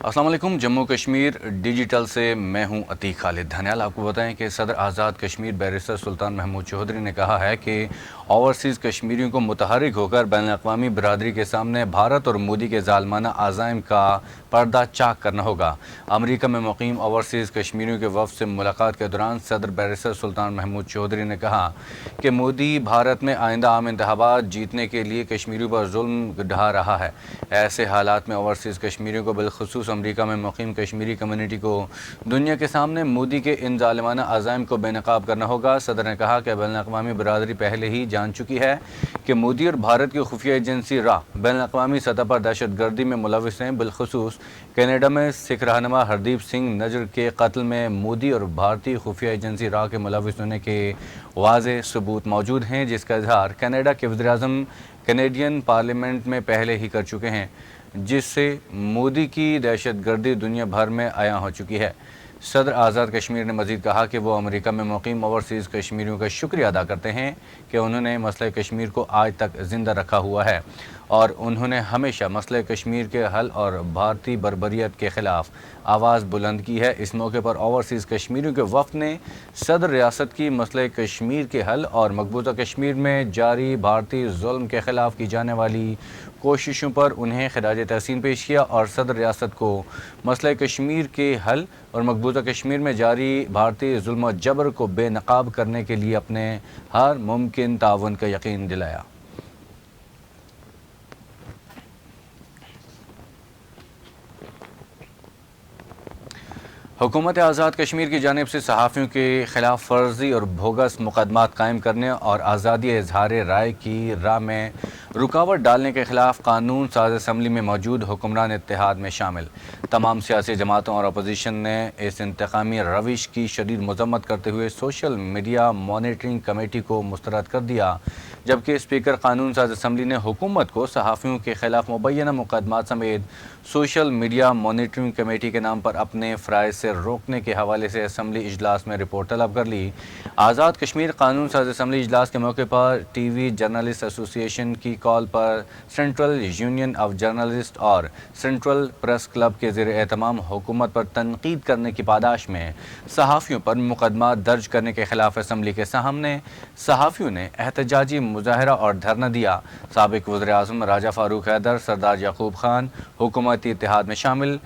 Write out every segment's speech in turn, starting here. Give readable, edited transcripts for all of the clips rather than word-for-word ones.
السلام علیکم۔ جموں کشمیر ڈیجیٹل سے میں ہوں عتیق خالد دھنیال۔ آپ کو بتائیں کہ صدر آزاد کشمیر بیرسٹر سلطان محمود چودھری نے کہا ہے کہ اوورسیز کشمیریوں کو متحرک ہو کر بین الاقوامی برادری کے سامنے بھارت اور مودی کے ظالمانہ عزائم کا پردہ چاک کرنا ہوگا۔ امریکہ میں مقیم اوورسیز کشمیریوں کے وفد سے ملاقات کے دوران صدر بیرسٹر سلطان محمود چودھری نے کہا کہ مودی بھارت میں آئندہ عام انتخابات جیتنے کے لیے کشمیریوں پر ظلم ڈھا رہا ہے۔ ایسے حالات میں اوورسیز کشمیریوں کو بالخصوص امریکہ میں مقیم کشمیری کمیونٹی کو دنیا کے سامنے مودی کے ان ظالمانہ عزائم کو بے نقاب کرنا ہوگا۔ صدر نے کہا کہ بین الاقوامی برادری پہلے ہی جان چکی ہے کہ مودی اور بھارت کی خفیہ ایجنسی را بین الاقوامی سطح پر دہشت گردی میں ملوث ہیں۔ بالخصوص کینیڈا میں سکھ رہنما ہردیپ سنگھ نجر کے قتل میں مودی اور بھارتی خفیہ ایجنسی را کے ملوث ہونے کے واضح ثبوت موجود ہیں، جس کا اظہار کینیڈا کے وزیر اعظم کینیڈین پارلیمنٹ میں پہلے ہی کر چکے ہیں، جس سے مودی کی دہشت گردی دنیا بھر میں عیاں ہو چکی ہے۔ صدر آزاد کشمیر نے مزید کہا کہ وہ امریکہ میں مقیم اوورسیز کشمیریوں کا شکریہ ادا کرتے ہیں کہ انہوں نے مسئلہ کشمیر کو آج تک زندہ رکھا ہوا ہے اور انہوں نے ہمیشہ مسئلہ کشمیر کے حل اور بھارتی بربریت کے خلاف آواز بلند کی ہے۔ اس موقع پر اوورسیز کشمیریوں کے وفد نے صدر ریاست کی مسئلہ کشمیر کے حل اور مقبوضہ کشمیر میں جاری بھارتی ظلم کے خلاف کی جانے والی کوششوں پر انہیں خراج تحسین پیش کیا اور صدر ریاست کو مسئلہ کشمیر کے حل اور مقبوضہ کشمیر میں جاری بھارتی ظلم و جبر کو بے نقاب کرنے کے لیے اپنے ہر ممکن تعاون کا یقین دلایا۔ حکومت آزاد کشمیر کی جانب سے صحافیوں کے خلاف فرضی اور بوگس مقدمات قائم کرنے اور آزادی اظہار رائے کی راہ میں رکاوٹ ڈالنے کے خلاف قانون ساز اسمبلی میں موجود حکمران اتحاد میں شامل تمام سیاسی جماعتوں اور اپوزیشن نے اس انتقامی روش کی شدید مذمت کرتے ہوئے سوشل میڈیا مانیٹرنگ کمیٹی کو مسترد کر دیا، جبکہ اسپیکر قانون ساز اسمبلی نے حکومت کو صحافیوں کے خلاف مبینہ مقدمات سمیت سوشل میڈیا مانیٹرنگ کمیٹی کے نام پر اپنے فرائض سے روکنے کے حوالے سے اسمبلی اجلاس میں رپورٹ طلب کر لی۔ آزاد کشمیر قانون ساز اسمبلی اجلاس کے موقع پر ٹی وی جرنلسٹ ایسوسی ایشن کی کال پر سینٹرل یونین آف جرنلسٹ اور سینٹرل پریس کلب کے زیر اہتمام حکومت پر تنقید کرنے کی پاداش میں صحافیوں پر مقدمات درج کرنے کے خلاف اسمبلی کے سامنے صحافیوں نے احتجاجی مظاہرہ اور دھرنا دیا۔ سابق وزیر اعظم راجہ فاروق حیدر، سردار یعقوب خان، حکومتی اتحاد میں شامل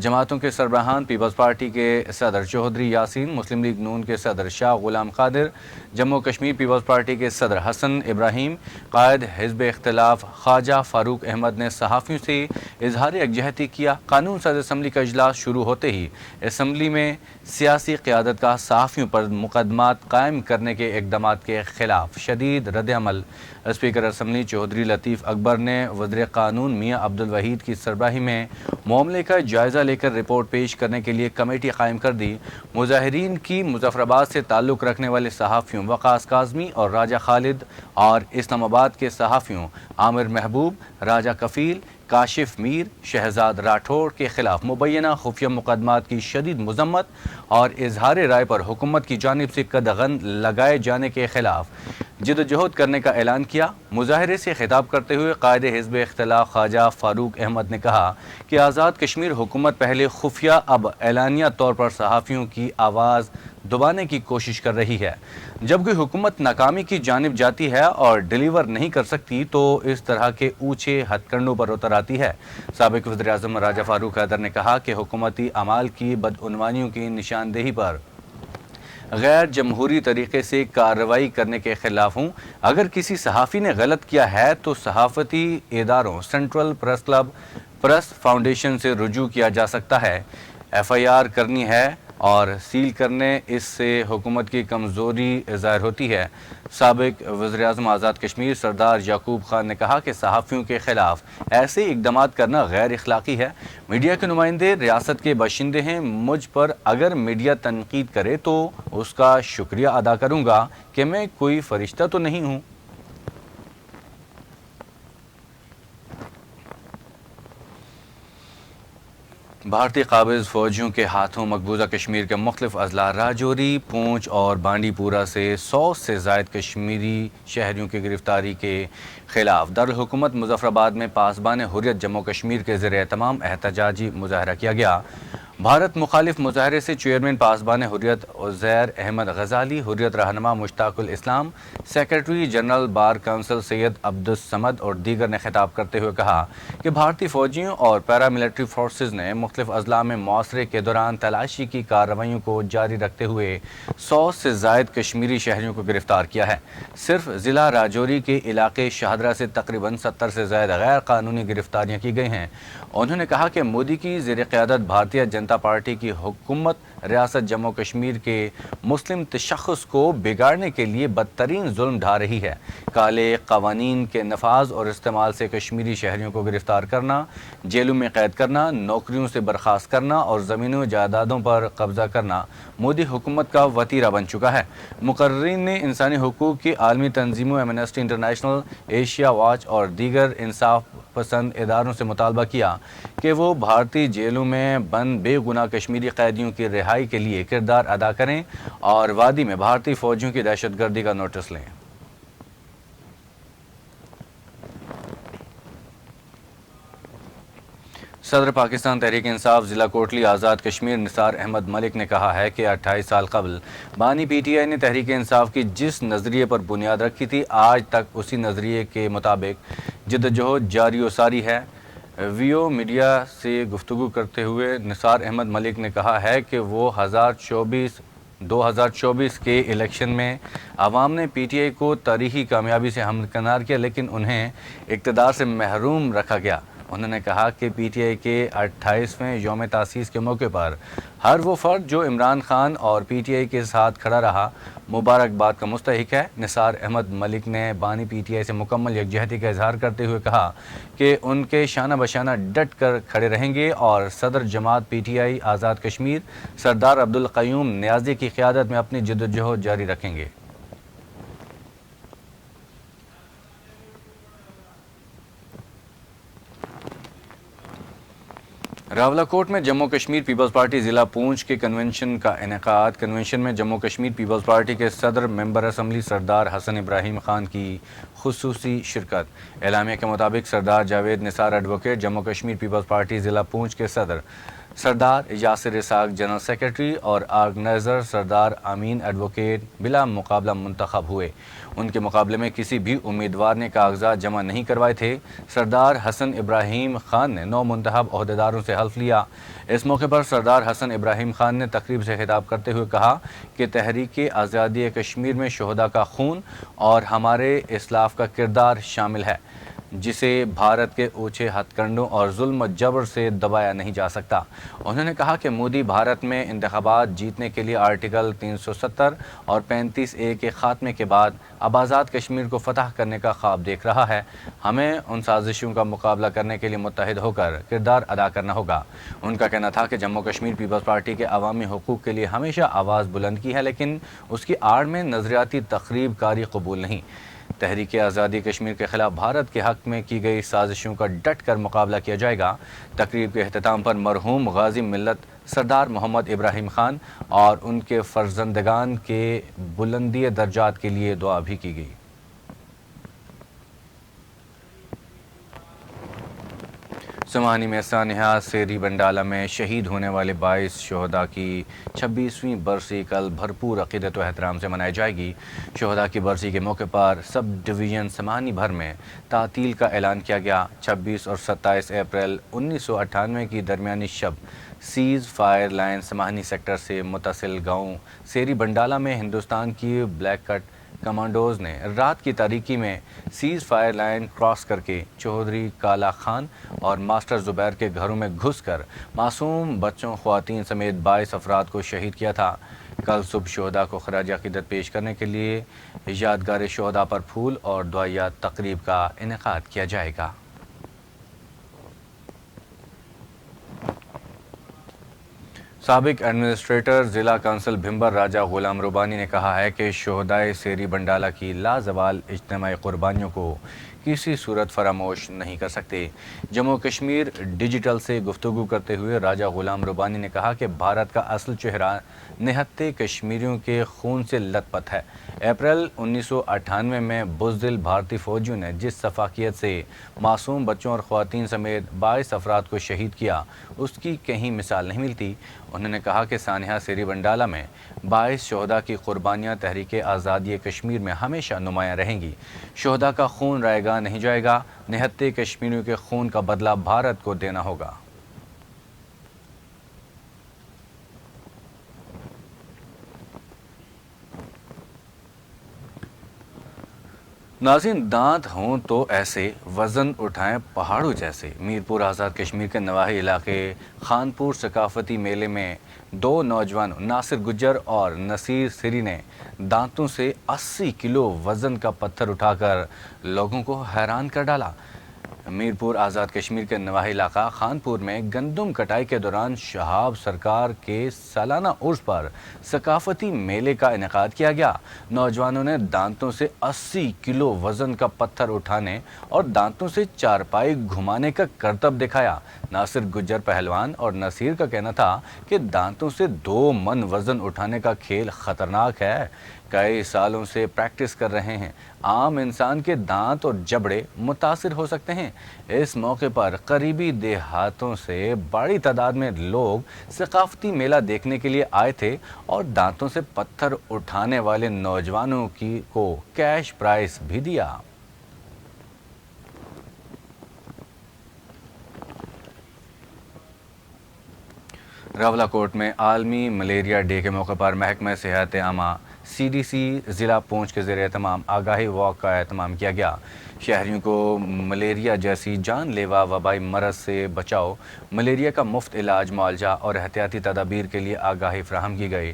جماعتوں کے سربراہان، پیپلز پارٹی کے صدر چودھری یاسین، مسلم لیگ نون کے صدر شاہ غلام قادر، جموں کشمیر پیپلز پارٹی کے صدر حسن ابراہیم، قائد حزب اختلاف خواجہ فاروق احمد نے صحافیوں سے اظہار یکجہتی کیا۔ قانون ساز اسمبلی کا اجلاس شروع ہوتے ہی اسمبلی میں سیاسی قیادت کا صحافیوں پر مقدمات قائم کرنے کے اقدامات کے خلاف شدید رد عمل۔ اسپیکر اسمبلی چودھری لطیف اکبر نے وزیر قانون میاں عبدالوحید کی سربراہی میں معاملے کا جائزہ لے کر رپورٹ پیش کرنے کے لیے کمیٹی قائم کر دی۔ مظاہرین کی مظفر آباد سے تعلق رکھنے والے صحافیوں وقاص کاظمی اور راجہ خالد اور اسلام آباد کے صحافیوں عامر محبوب، راجہ کفیل، کاشف میر، شہزاد راٹھوڑ کے خلاف مبینہ خفیہ مقدمات کی شدید مذمت اور اظہار رائے پر حکومت کی جانب سے قدغن لگائے جانے کے خلاف جدوجہد کرنے کا اعلان کیا۔ مظاہرے سے خطاب کرتے ہوئے قائد حزب اختلاف خواجہ فاروق احمد نے کہا کہ آزاد کشمیر حکومت پہلے خفیہ اب اعلانیہ طور پر صحافیوں کی آواز دبانے کی کوشش کر رہی ہے۔ جب کوئی حکومت ناکامی کی جانب جاتی ہے اور ڈیلیور نہیں کر سکتی تو اس طرح کے اونچے ہتھ کنڈوں پر اتر آتی ہے۔ سابق وزیر اعظم راجہ فاروق حیدر نے کہا کہ حکومتی اعمال کی بدعنوانیوں کی نشاندہی پر غیر جمہوری طریقے سے کارروائی کرنے کے خلاف ہوں۔ اگر کسی صحافی نے غلط کیا ہے تو صحافتی اداروں، central press club, press foundation سے رجوع کیا جا سکتا ہے۔ ایف آئی آر کرنی ہے اور سیل کرنے، اس سے حکومت کی کمزوری ظاہر ہوتی ہے۔ سابق وزیر اعظم آزاد کشمیر سردار یعقوب خان نے کہا کہ صحافیوں کے خلاف ایسے اقدامات کرنا غیر اخلاقی ہے۔ میڈیا کے نمائندے ریاست کے باشندے ہیں، مجھ پر اگر میڈیا تنقید کرے تو اس کا شکریہ ادا کروں گا کہ میں کوئی فرشتہ تو نہیں ہوں۔ بھارتی قابض فوجیوں کے ہاتھوں مقبوضہ کشمیر کے مختلف اضلاع راجوری، پونچھ اور بانڈی پورہ سے 100 سے زائد کشمیری شہریوں کی گرفتاری کے خلاف دارالحکومت مظفر آباد میں پاسبان حریت جموں کشمیر کے زیر اہتمام احتجاجی مظاہرہ کیا گیا۔ بھارت مخالف مظاہرے سے چیئرمین پاسبان حریت عزیر احمد غزالی، حریت رہنما مشتاق الاسلام، سیکرٹری جنرل بار کونسل سید عبدالصمد اور دیگر نے خطاب کرتے ہوئے کہا کہ بھارتی فوجیوں اور پیراملٹری فورسز نے مختلف اضلاع میں محاصرے کے دوران تلاشی کی کارروائیوں کو جاری رکھتے ہوئے 100 سے زائد کشمیری شہریوں کو گرفتار کیا ہے۔ صرف ضلع راجوری کے علاقے شاہدرہ سے تقریباً 70 سے زائد غیر قانونی گرفتاریاں کی گئی ہیں۔ انہوں نے کہا کہ مودی کی زیر قیادت بھارتیہ جنتا پارٹی کی حکومت ریاست جموں کشمیر کے مسلم تشخص کو بگاڑنے کے لیے بدترین ظلم ڈھا رہی ہے۔ کالے قوانین کے نفاذ اور استعمال سے کشمیری شہریوں کو گرفتار کرنا، جیلوں میں قید کرنا، نوکریوں سے برخاست کرنا اور زمینوں و جائیدادوں پر قبضہ کرنا مودی حکومت کا وتیرہ بن چکا ہے۔ مقررین نے انسانی حقوق کی عالمی تنظیموں ایمنسٹی انٹرنیشنل، ایشیا واچ اور دیگر انصاف پسند اداروں سے مطالبہ کیا کہ وہ بھارتی جیلوں میں بند بے گناہ کشمیری قیدیوں کی رہائی کے لیے کردار ادا کریں اور وادی میں بھارتی فوجیوں کی دہشت گردی کا نوٹس لیں۔ صدر پاکستان تحریک انصاف ضلع کوٹلی آزاد کشمیر نثار احمد ملک نے کہا ہے کہ 28 سال قبل بانی پی ٹی آئی نے تحریک انصاف کی جس نظریے پر بنیاد رکھی تھی، آج تک اسی نظریے کے مطابق جدوجہد جاری و ساری ہے۔ ویو میڈیا سے گفتگو کرتے ہوئے نثار احمد ملک نے کہا ہے کہ وہ 2024 کے الیکشن میں عوام نے پی ٹی آئی کو تاریخی کامیابی سے ہمکنار کیا، لیکن انہیں اقتدار سے محروم رکھا گیا۔ انہوں نے کہا کہ پی ٹی آئی کے 28ویں یوم تاسیس کے موقع پر ہر وہ فرد جو عمران خان اور پی ٹی آئی کے ساتھ کھڑا رہا مبارکباد کا مستحق ہے۔ نثار احمد ملک نے بانی پی ٹی آئی سے مکمل یکجہتی کا اظہار کرتے ہوئے کہا کہ ان کے شانہ بشانہ ڈٹ کر کھڑے رہیں گے اور صدر جماعت P T I Azad Kashmir سردار عبدالقیوم نیازی کی قیادت میں اپنی جدوجہد جاری رکھیں گے۔ راولاکوٹ میں جموں کشمیر پیپلز پارٹی ضلع پونچھ کے کنونشن کا انعقاد۔ کنونشن میں جموں کشمیر پیپلز پارٹی کے صدر ممبر اسمبلی سردار حسن ابراہیم خان کی خصوصی شرکت۔ اعلامیہ کے مطابق Sardar Javed Nisar advocate, Jammu Kashmir peoples party ضلع پونچھ کے صدر سردار یاسر اسحاق جنرل سیکرٹری اور آرگنائزر سردار امین ایڈوکیٹ بلا مقابلہ منتخب ہوئے۔ ان کے مقابلے میں کسی بھی امیدوار نے کاغذات جمع نہیں کروائے تھے۔ سردار حسن ابراہیم خان نے 9 منتخب عہدیداروں سے حلف لیا۔ اس موقع پر سردار حسن ابراہیم خان نے تقریب سے خطاب کرتے ہوئے کہا کہ تحریک آزادی کشمیر میں شہداء کا خون اور ہمارے اسلاف کا کردار شامل ہے، جسے بھارت کے اونچے ہتھ کنڈوں اور ظلم و جبر سے دبایا نہیں جا سکتا۔ انہوں نے کہا کہ مودی بھارت میں انتخابات جیتنے کے لیے آرٹیکل 370 اور 35A کے خاتمے کے بعد اب آزاد کشمیر کو فتح کرنے کا خواب دیکھ رہا ہے۔ ہمیں ان سازشوں کا مقابلہ کرنے کے لیے متحد ہو کر کردار ادا کرنا ہوگا۔ ان کا کہنا تھا کہ جموں کشمیر پیپلز پارٹی کے عوامی حقوق کے لیے ہمیشہ آواز بلند کی ہے، لیکن اس کی آڑ میں نظریاتی تخریب کاری قبول نہیں۔ تحریک آزادی کشمیر کے خلاف بھارت کے حق میں کی گئی سازشوں کا ڈٹ کر مقابلہ کیا جائے گا۔ تقریب کے اختتام پر مرحوم غازی ملت سردار محمد ابراہیم خان اور ان کے فرزندگان کے بلندی درجات کے لیے دعا بھی کی گئی۔ سمانی میں سانحہ سیری بنڈالہ میں شہید ہونے والے 22 شہداء کی 26ویں برسی کل بھرپور عقیدت و احترام سے منائی جائے گی۔ شہداء کی برسی کے موقع پر سب ڈویژن سمانی بھر میں تعطیل کا اعلان کیا گیا۔ 26 اور 27 اپریل 1998 کی درمیانی شب سیز فائر لائن سمانی سیکٹر سے متصل گاؤں سیری بنڈالہ میں ہندوستان کی بلیک کٹ کمانڈوز نے رات کی تاریکی میں سیز فائر لائن کراس کر کے چودھری کالا خان اور ماسٹر زبیر کے گھروں میں گھس کر معصوم بچوں، خواتین سمیت 22 افراد کو شہید کیا تھا۔ کل صبح شہداء کو خراج عقیدت پیش کرنے کے لیے یادگار شہداء پر پھول اور دعائیات تقریب کا انعقاد کیا جائے گا۔ سابق ایڈمنسٹریٹر ضلع کونسل بھمبر راجہ غلام ربانی نے کہا ہے کہ شہدائے سیری بنڈالہ کی لازوال اجتماعی قربانیوں کو کسی صورت فراموش نہیں کر سکتے۔ جموں کشمیر ڈیجیٹل سے گفتگو کرتے ہوئے راجہ غلام ربانی نے کہا کہ بھارت کا اصل چہرہ نہتے کشمیریوں کے خون سے لت پت ہے۔ اپریل 1998 میں بزدل بھارتی فوجیوں نے جس شفافیت سے معصوم بچوں اور خواتین سمیت 22 افراد کو شہید کیا، اس کی کہیں مثال نہیں ملتی۔ انہوں نے کہا کہ سانحہ سری بنڈالہ میں 22 شہداء کی قربانیاں تحریک آزادی کشمیر میں ہمیشہ نمایاں رہیں گی۔ شہداء کا خون رائے گاہ نہیں جائے گا، نہتے کشمیریوں کے خون کا بدلہ بھارت کو دینا ہوگا۔ ناظرین، دانت ہوں تو ایسے وزن اٹھائیں پہاڑوں جیسے۔ میرپور آزاد کشمیر کے نواحی علاقے خانپور ثقافتی میلے میں دو نوجوانوں ناصر گجر اور نصیر سری نے دانتوں سے 80 کلو وزن کا پتھر اٹھا کر لوگوں کو حیران کر ڈالا۔ میرپور آزاد کشمیر کے نواحی علاقہ خانپور میں گندم کٹائی کے دوران شہاب سرکار کے سالانہ عرس پر ثقافتی میلے کا انعقاد کیا گیا۔ نوجوانوں نے دانتوں سے 80 کلو وزن کا پتھر اٹھانے اور دانتوں سے چارپائی گھمانے کا کرتب دکھایا۔ ناصر گجر پہلوان اور نصیر کا کہنا تھا کہ دانتوں سے 2 من وزن اٹھانے کا کھیل خطرناک ہے، کئی سالوں سے پریکٹس کر رہے ہیں، عام انسان کے دانت اور جبڑے متاثر ہو سکتے ہیں۔ اس موقع پر قریبی دیہاتوں سے بڑی تعداد میں لوگ ثقافتی میلہ دیکھنے کے لیے آئے تھے اور دانتوں سے پتھر اٹھانے والے نوجوانوں کو کیش پرائز بھی دیا۔ راولہ کوٹ میں عالمی ملیریا ڈے کے موقع پر محکمہ صحت عامہ CDC ضلع پونچھ کے زیر اہتمام آگاہی واک کا اہتمام کیا گیا۔ شہریوں کو ملیریا جیسی جان لیوا وبائی مرض سے بچاؤ، ملیریا کا مفت علاج، معالجہ اور احتیاطی تدابیر کے لیے آگاہی فراہم کی گئی۔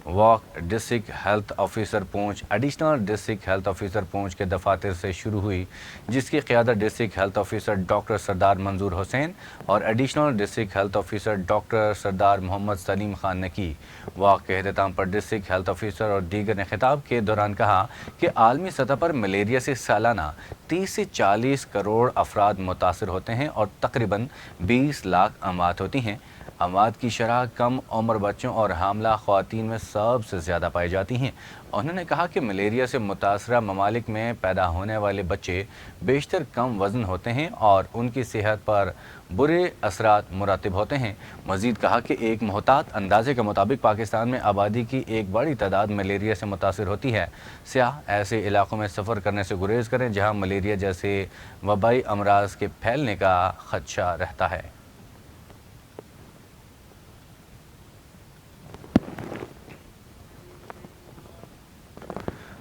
واک ڈسٹرکٹ ہیلتھ آفیسر پونچھ، ایڈیشنل ڈسٹرکٹ ہیلتھ آفیسر پونچھ کے دفاتر سے شروع ہوئی، جس کی قیادت ڈسٹرکٹ ہیلتھ آفیسر ڈاکٹر سردار منظور حسین اور additional district health officer doctor سردار محمد سلیم خان نے کی۔ واک کے اختتام پر ڈسٹرکٹ ہیلتھ آفیسر اور دیگر نے خطاب کے دوران کہا کہ عالمی سطح پر ملیریا سے سالانہ 30 سے 40 کروڑ افراد متاثر ہوتے ہیں اور تقریباً 20 لاکھ اموات ہوتی ہیں۔ اموات کی شرح کم عمر بچوں اور حاملہ خواتین میں سب سے زیادہ پائی جاتی ہیں۔ انہوں نے کہا کہ ملیریا سے متاثرہ ممالک میں پیدا ہونے والے بچے بیشتر کم وزن ہوتے ہیں اور ان کی صحت پر برے اثرات مرتب ہوتے ہیں۔ مزید کہا کہ ایک محتاط اندازے کے مطابق پاکستان میں آبادی کی ایک بڑی تعداد ملیریا سے متاثر ہوتی ہے۔ سیاح ایسے علاقوں میں سفر کرنے سے گریز کریں جہاں ملیریا جیسے وبائی امراض کے پھیلنے کا خدشہ رہتا ہے۔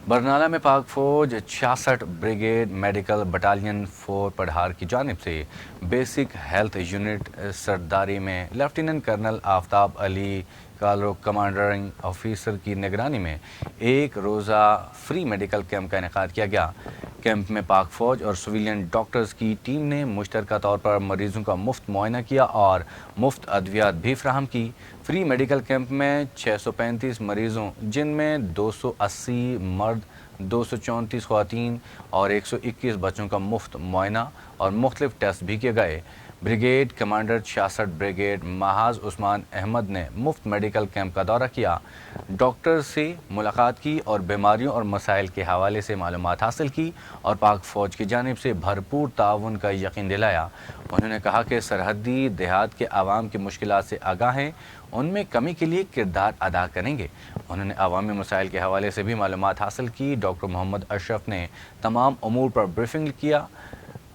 برنالہ میں پاک فوج 66 بریگیڈ میڈیکل بٹالین 4 پڑھار کی جانب سے بیسک ہیلتھ یونٹ سرداری میں لیفٹیننٹ کرنل آفتاب علی کالرو کمانڈنگ آفیسر کی نگرانی میں ایک روزہ فری میڈیکل کیمپ کا انعقاد کیا گیا۔ کیمپ میں پاک فوج اور سویلین ڈاکٹرز کی ٹیم نے مشترکہ طور پر مریضوں کا مفت معائنہ کیا اور مفت ادویات بھی فراہم کی۔ فری میڈیکل کیمپ میں 635 مریضوں، جن میں 280 مرد، 234 خواتین اور 121 بچوں کا مفت معائنہ اور مختلف ٹیسٹ بھی کیے گئے۔ بریگیڈ کمانڈر 66 بریگیڈ محاذ عثمان احمد نے مفت میڈیکل کیمپ کا دورہ کیا، ڈاکٹر سے ملاقات کی اور بیماریوں اور مسائل کے حوالے سے معلومات حاصل کی اور پاک فوج کی جانب سے بھرپور تعاون کا یقین دلایا۔ انہوں نے کہا کہ سرحدی دیہات کے عوام کی مشکلات سے آگاہ ہیں، ان میں کمی کے لیے کردار ادا کریں گے۔ انہوں نے عوامی مسائل کے حوالے سے بھی معلومات حاصل کی۔ ڈاکٹر محمد اشرف نے تمام امور پر بریفنگ کیا۔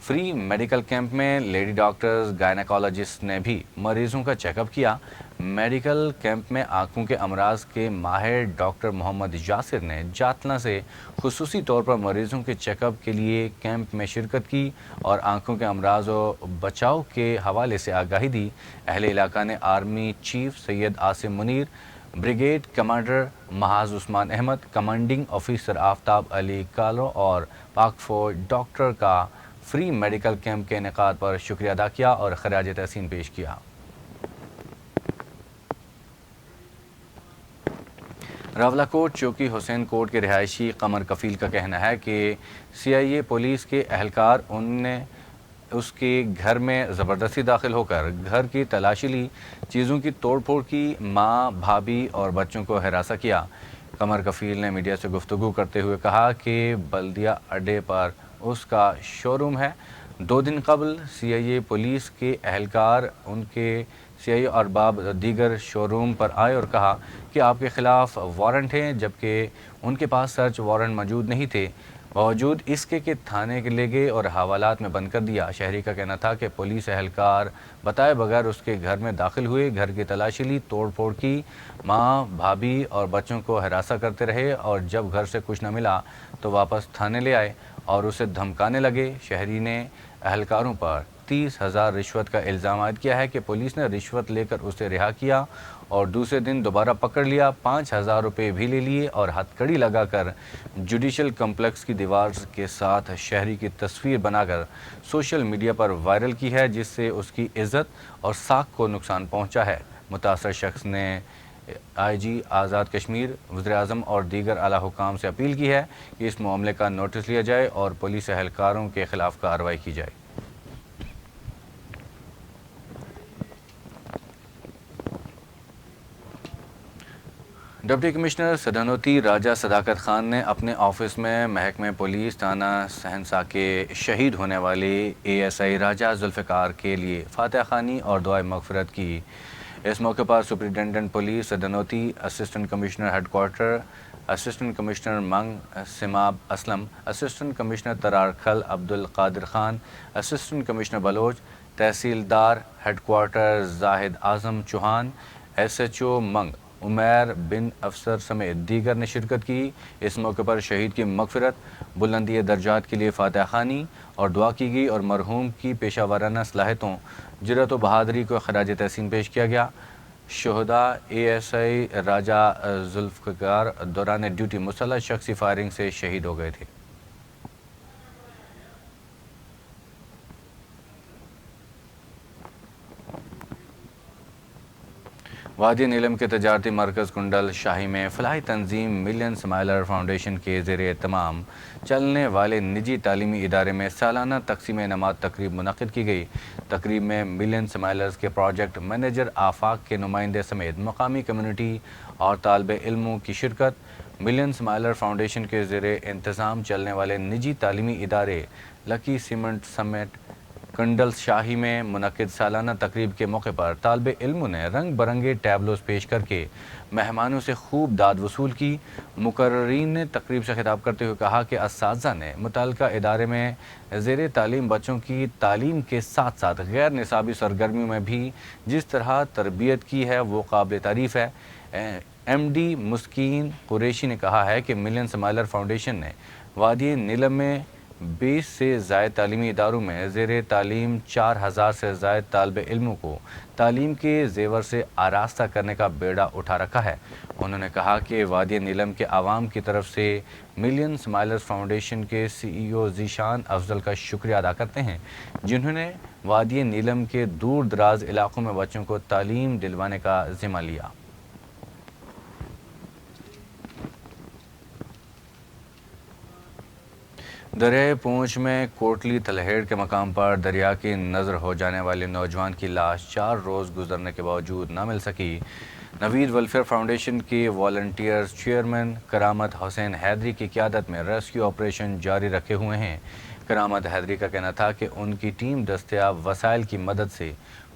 فری میڈیکل کیمپ میں لیڈی ڈاکٹرز، گائنیکالوجسٹ نے بھی مریضوں کا چیک اپ کیا۔ میڈیکل کیمپ میں آنکھوں کے امراض کے ماہر ڈاکٹر محمد یاسر نے جاتنا سے خصوصی طور پر مریضوں کے چیک اپ کے لیے کیمپ میں شرکت کی اور آنکھوں کے امراض و بچاؤ کے حوالے سے آگاہی دی۔ اہل علاقہ نے army chief Syed Asim Munir, brigade commander محاذ عثمان احمد، کمانڈنگ آفیسر آفتاب علی کالرو اور پاک فوج ڈاکٹر کا فری میڈیکل کیمپ کے انعقاد پر شکریہ ادا کیا اور خراج تحسین پیش کیا۔ راولاکوٹ چوکی حسین کوٹ کے رہائشی قمر کفیل کا کہنا ہے کہ CIA پولیس کے اہلکار نے اس کے گھر میں زبردستی داخل ہو کر گھر کی تلاشی لی، چیزوں کی توڑ پھوڑ کی، ماں، بھابھی اور بچوں کو ہراساں کیا۔ قمر کفیل نے میڈیا سے گفتگو کرتے ہوئے کہا کہ بلدیہ اڈے پر اس کا شو روم ہے۔ 2 دن قبل CIA پولیس کے اہلکار ان کے CIA ارباب دیگر شو روم پر آئے اور کہا کہ آپ کے خلاف وارنٹ ہیں، جبکہ ان کے پاس سرچ وارنٹ موجود نہیں تھے۔ باوجود اس کے کہ تھانے لے گئے اور حوالات میں بند کر دیا۔ شہری کا کہنا تھا کہ پولیس اہلکار بتائے بغیر اس کے گھر میں داخل ہوئے، گھر کی تلاشی لی، توڑ پھوڑ کی، ماں، بھابھی اور بچوں کو ہراساں کرتے رہے اور جب گھر سے کچھ نہ ملا تو واپس تھانے لے آئے اور اسے دھمکانے لگے۔ شہری نے اہلکاروں پر 30,000 رشوت کا الزام عائد کیا ہے کہ پولیس نے رشوت لے کر اسے رہا کیا اور دوسرے دن دوبارہ پکڑ لیا، 5,000 روپے بھی لے لیے اور ہتھ کڑی لگا کر جوڈیشل کمپلیکس کی دیوار کے ساتھ شہری کی تصویر بنا کر سوشل میڈیا پر وائرل کی ہے، جس سے اس کی عزت اور ساکھ کو نقصان پہنچا ہے۔ متاثرہ شخص نے IG آزاد کشمیر، وزیراعظم اور دیگر اعلیٰ حکام سے اپیل کی ہے کہ اس معاملے کا نوٹس لیا جائے اور پولیس اہلکاروں کے خلاف کارروائی کی جائے۔ ڈپٹی کمشنر سدھنوتی راجہ صداقت خان نے اپنے آفس میں محکمہ پولیس تھانہ سہنسا کے شہید ہونے والے ASI راجہ ذوالفقار کے لیے فاتحہ خوانی اور دعائے مغفرت کی۔ اس موقع پر superintendent police Sudhnoti, assistant commissioner head quarter, assistant commissioner Mang Simab Aslam, assistant commissioner Trarkhal Abdul Qadir Khan, assistant commissioner Baloch, تحصیلدار head quarter Zahid Azam Chauhan, SHO Mang Umair بن افسر سمیت دیگر نے شرکت کی۔ اس موقع پر شہید کی مغفرت، بلندی درجات کے لیے فاتحہ خوانی اور دعا کی گئی اور مرحوم کی پیشہ ورانہ صلاحیتوں، جرأت و بہادری کو خراج تحسین پیش کیا گیا۔ شہداء ASI راجہ ذوالفقار دوران ڈیوٹی مسلح شخصی فائرنگ سے شہید ہو گئے تھے۔ وادی نیلم کے تجارتی مرکز کنڈل شاہی میں فلاحی تنظیم ملین سمائلر فاؤنڈیشن کے زیر اہتمام چلنے والے نجی تعلیمی ادارے میں سالانہ تقسیم انعامات تقریب منعقد کی گئی۔ تقریب میں ملین سمائلرز کے پروجیکٹ مینیجر، آفاق کے نمائندے سمیت مقامی کمیونٹی اور طالب علموں کی شرکت۔ ملین سمائلر فاؤنڈیشن کے زیر انتظام چلنے والے نجی تعلیمی ادارے لکی سیمنٹ سمٹ کنڈل شاہی میں منعقد سالانہ تقریب کے موقع پر طالب علموں نے رنگ برنگے ٹیبلوز پیش کر کے مہمانوں سے خوب داد وصول کی۔ مقررین نے تقریب سے خطاب کرتے ہوئے کہا کہ اساتذہ نے متعلقہ ادارے میں زیر تعلیم بچوں کی تعلیم کے ساتھ ساتھ غیر نصابی سرگرمیوں میں بھی جس طرح تربیت کی ہے وہ قابل تعریف ہے۔ MD مسکین قریشی نے کہا ہے کہ ملین سمائلر فاؤنڈیشن نے وادی نیلم میں 20 سے زائد تعلیمی اداروں میں زیر تعلیم 4,000 سے زائد طالب علموں کو تعلیم کے زیور سے آراستہ کرنے کا بیڑا اٹھا رکھا ہے۔ انہوں نے کہا کہ وادی نیلم کے عوام کی طرف سے ملین سمائلرز فاؤنڈیشن کے CEO ذیشان افضل کا شکریہ ادا کرتے ہیں، جنہوں نے وادی نیلم کے دور دراز علاقوں میں بچوں کو تعلیم دلوانے کا ذمہ لیا۔ دریائے پونچھ میں کوٹلی تلہیڑ کے مقام پر دریا کی نظر ہو جانے والے نوجوان کی لاش 4 روز گزرنے کے باوجود نہ مل سکی۔ نوید ویلفیئر فاؤنڈیشن کے والنٹیئرز چیئرمین کرامت حسین حیدری کی قیادت میں ریسکیو آپریشن جاری رکھے ہوئے ہیں۔ کرامت حیدری کا کہنا تھا کہ ان کی ٹیم دستیاب وسائل کی مدد سے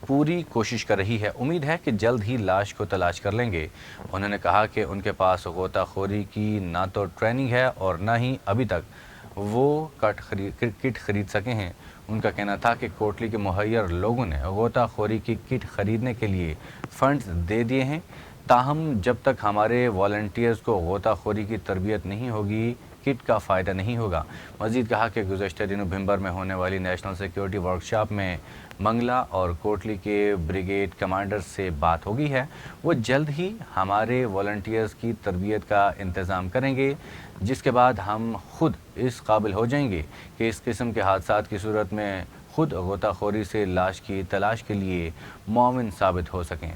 پوری کوشش کر رہی ہے، امید ہے کہ جلد ہی لاش کو تلاش کر لیں گے۔ انہوں نے کہا کہ ان کے پاس غوطہ خوری کی نہ تو ٹریننگ ہے اور نہ ہی ابھی تک وہ کٹ خرید سکے ہیں۔ ان کا کہنا تھا کہ کوٹلی کے مہیر لوگوں نے غوطہ خوری کی کٹ خریدنے کے لیے فنڈز دے دیے ہیں، تاہم جب تک ہمارے والنٹیئرز کو غوطہ خوری کی تربیت نہیں ہوگی کٹ کا فائدہ نہیں ہوگا۔ مزید کہا کہ گزشتہ دنوں بھمبر میں ہونے والی نیشنل سیکیورٹی ورکشاپ میں منگلا اور کوٹلی کے بریگیڈ کمانڈر سے بات ہو گئی ہے، وہ جلد ہی ہمارے والنٹیئرز کی تربیت کا انتظام کریں گے، جس کے بعد ہم خود اس قابل ہو جائیں گے کہ اس قسم کے حادثات کی صورت میں خود غوطہ خوری سے لاش کی تلاش کے لیے معاون ثابت ہو سکیں۔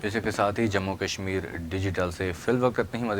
اسی کے ساتھ ہی جموں کشمیر ڈیجیٹل سے فی الوقت اتنی ہی مزید